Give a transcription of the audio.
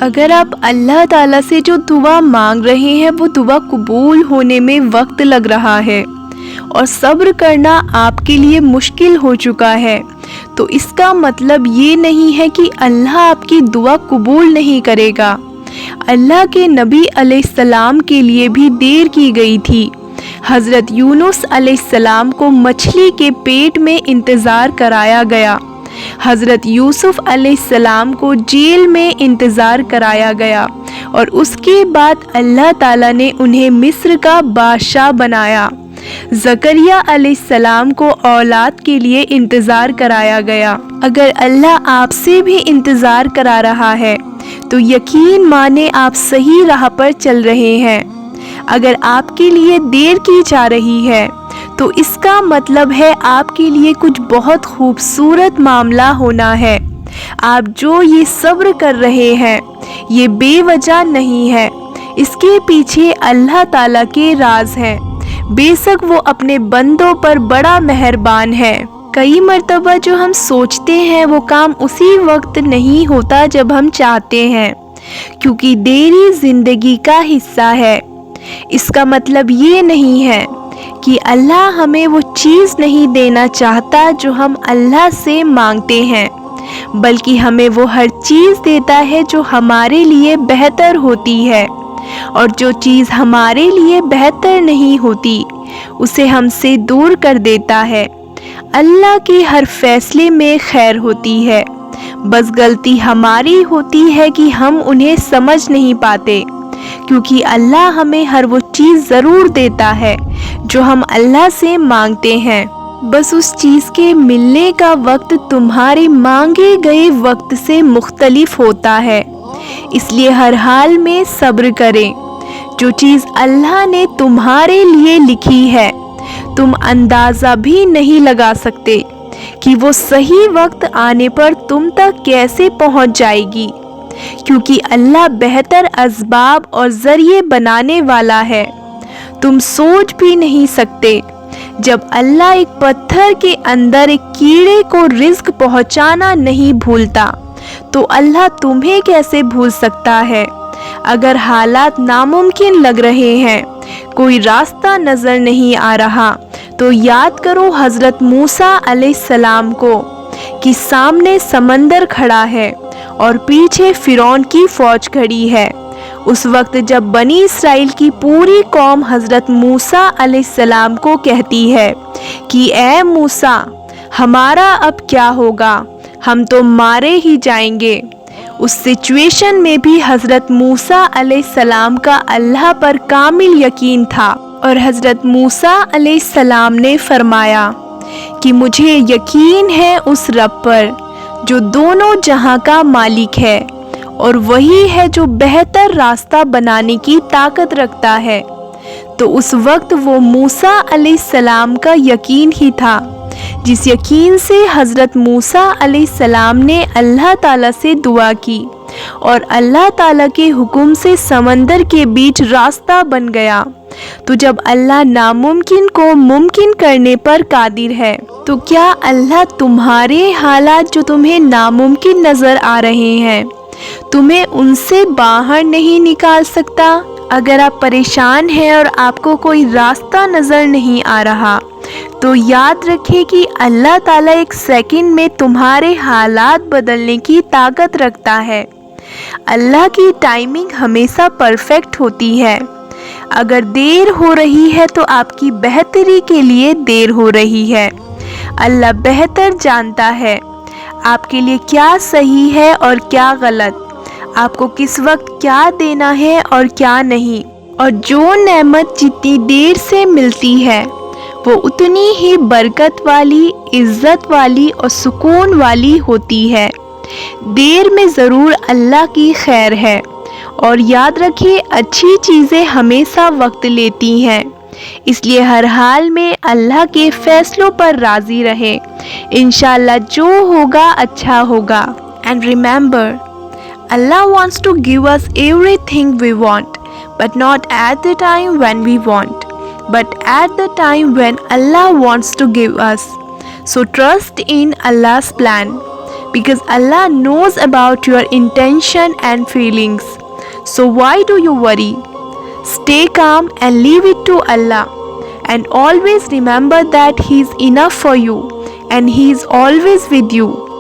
اگر آپ اللہ تعالیٰ سے جو دعا مانگ رہے ہیں وہ دعا قبول ہونے میں وقت لگ رہا ہے اور صبر کرنا آپ کے لیے مشکل ہو چکا ہے، تو اس کا مطلب یہ نہیں ہے کہ اللہ آپ کی دعا قبول نہیں کرے گا۔ اللہ کے نبی علیہ السلام کے لیے بھی دیر کی گئی تھی۔ حضرت یونس علیہ السلام کو مچھلی کے پیٹ میں انتظار کرایا گیا۔ حضرت یوسف علیہ السلام کو جیل میں انتظار کرایا گیا اور اس کے بعد اللہ تعالیٰ نے انہیں مصر کا بادشاہ بنایا۔ زکریا علیہ السلام کو اولاد کے لیے انتظار کرایا گیا۔ اگر اللہ آپ سے بھی انتظار کرا رہا ہے تو یقین مانے آپ صحیح راہ پر چل رہے ہیں۔ اگر آپ کے لیے دیر کی جا رہی ہے تو اس کا مطلب ہے آپ کے لیے کچھ بہت خوبصورت معاملہ ہونا ہے۔ آپ جو یہ صبر کر رہے ہیں یہ بے وجہ نہیں ہے، اس کے پیچھے اللہ تعالیٰ کے راز ہیں۔ بے شک وہ اپنے بندوں پر بڑا مہربان ہے۔ کئی مرتبہ جو ہم سوچتے ہیں وہ کام اسی وقت نہیں ہوتا جب ہم چاہتے ہیں، کیونکہ دیری زندگی کا حصہ ہے۔ اس کا مطلب یہ نہیں ہے کہ اللہ ہمیں وہ چیز نہیں دینا چاہتا جو ہم اللہ سے مانگتے ہیں، بلکہ ہمیں وہ ہر چیز دیتا ہے جو ہمارے لیے بہتر ہوتی ہے، اور جو چیز ہمارے لیے بہتر نہیں ہوتی اسے ہم سے دور کر دیتا ہے۔ اللہ کے ہر فیصلے میں خیر ہوتی ہے، بس غلطی ہماری ہوتی ہے کہ ہم انہیں سمجھ نہیں پاتے، کیونکہ اللہ ہمیں ہر وہ چیز ضرور دیتا ہے جو ہم اللہ سے مانگتے ہیں، بس اس چیز کے ملنے کا وقت تمہارے مانگے گئے وقت سے مختلف ہوتا ہے۔ اس لیے ہر حال میں صبر کریں۔ جو چیز اللہ نے تمہارے لیے لکھی ہے تم اندازہ بھی نہیں لگا سکتے کہ وہ صحیح وقت آنے پر تم تک کیسے پہنچ جائے گی، کیونکہ اللہ بہتر اسباب اور ذریعے بنانے والا ہے۔ تم سوچ بھی نہیں سکتے، جب اللہ ایک پتھر کے اندر ایک کیڑے کو رزق پہنچانا نہیں بھولتا تو اللہ تمہیں کیسے بھول سکتا ہے؟ اگر حالات ناممکن لگ رہے ہیں، کوئی راستہ نظر نہیں آ رہا، تو یاد کرو حضرت موسیٰ علیہ السلام کو کہ سامنے سمندر کھڑا ہے اور پیچھے فرعون کی فوج کھڑی ہے۔ اس وقت جب بنی اسرائیل کی پوری قوم حضرت موسیٰ علیہ السلام کو کہتی ہے کہ اے موسیٰ ہمارا اب کیا ہوگا، ہم تو مارے ہی جائیں گے، اس سچویشن میں بھی حضرت موسیٰ علیہ السلام کا اللہ پر کامل یقین تھا، اور حضرت موسیٰ علیہ السلام نے فرمایا کہ مجھے یقین ہے اس رب پر جو دونوں جہاں کا مالک ہے، اور وہی ہے جو بہتر راستہ بنانے کی طاقت رکھتا ہے۔ تو اس وقت وہ موسیٰ علیہ السلام کا یقین ہی تھا جس یقین سے حضرت موسیٰ علیہ السلام نے اللہ تعالیٰ سے دعا کی، اور اللہ تعالیٰ کے حکم سے سمندر کے بیچ راستہ بن گیا۔ تو جب اللہ ناممکن کو ممکن کرنے پر قادر ہے تو کیا اللہ تمہارے حالات جو تمہیں ناممکن نظر آ رہے ہیں تمہیں ان سے باہر نہیں نکال سکتا؟ اگر آپ پریشان ہیں اور آپ کو کوئی راستہ نظر نہیں آ رہا تو یاد رکھیں کہ اللہ تعالیٰ ایک سیکنڈ میں تمہارے حالات بدلنے کی طاقت رکھتا ہے۔ اللہ کی ٹائمنگ ہمیشہ پرفیکٹ ہوتی ہے۔ اگر دیر ہو رہی ہے تو آپ کی بہتری کے لیے دیر ہو رہی ہے۔ اللہ بہتر جانتا ہے آپ کے لیے کیا صحیح ہے اور کیا غلط، آپ کو کس وقت کیا دینا ہے اور کیا نہیں، اور جو نعمت جتنی دیر سے ملتی ہے وہ اتنی ہی برکت والی، عزت والی اور سکون والی ہوتی ہے۔ دیر میں ضرور اللہ کی خیر ہے، اور یاد رکھیے اچھی چیزیں ہمیشہ وقت لیتی ہیں، اس لیے ہر حال میں اللہ کے فیصلوں پر راضی رہیں۔ انشاءاللہ جو ہوگا اچھا ہوگا۔ And remember, Allah wants to give us everything we want, but not at the time when we want, but at the time when Allah wants to give us. So trust in Allah's plan. because Allah knows about your intention and feelings. So why do you worry? Stay calm and leave it to Allah. And always remember that He is enough for you and He is always with you.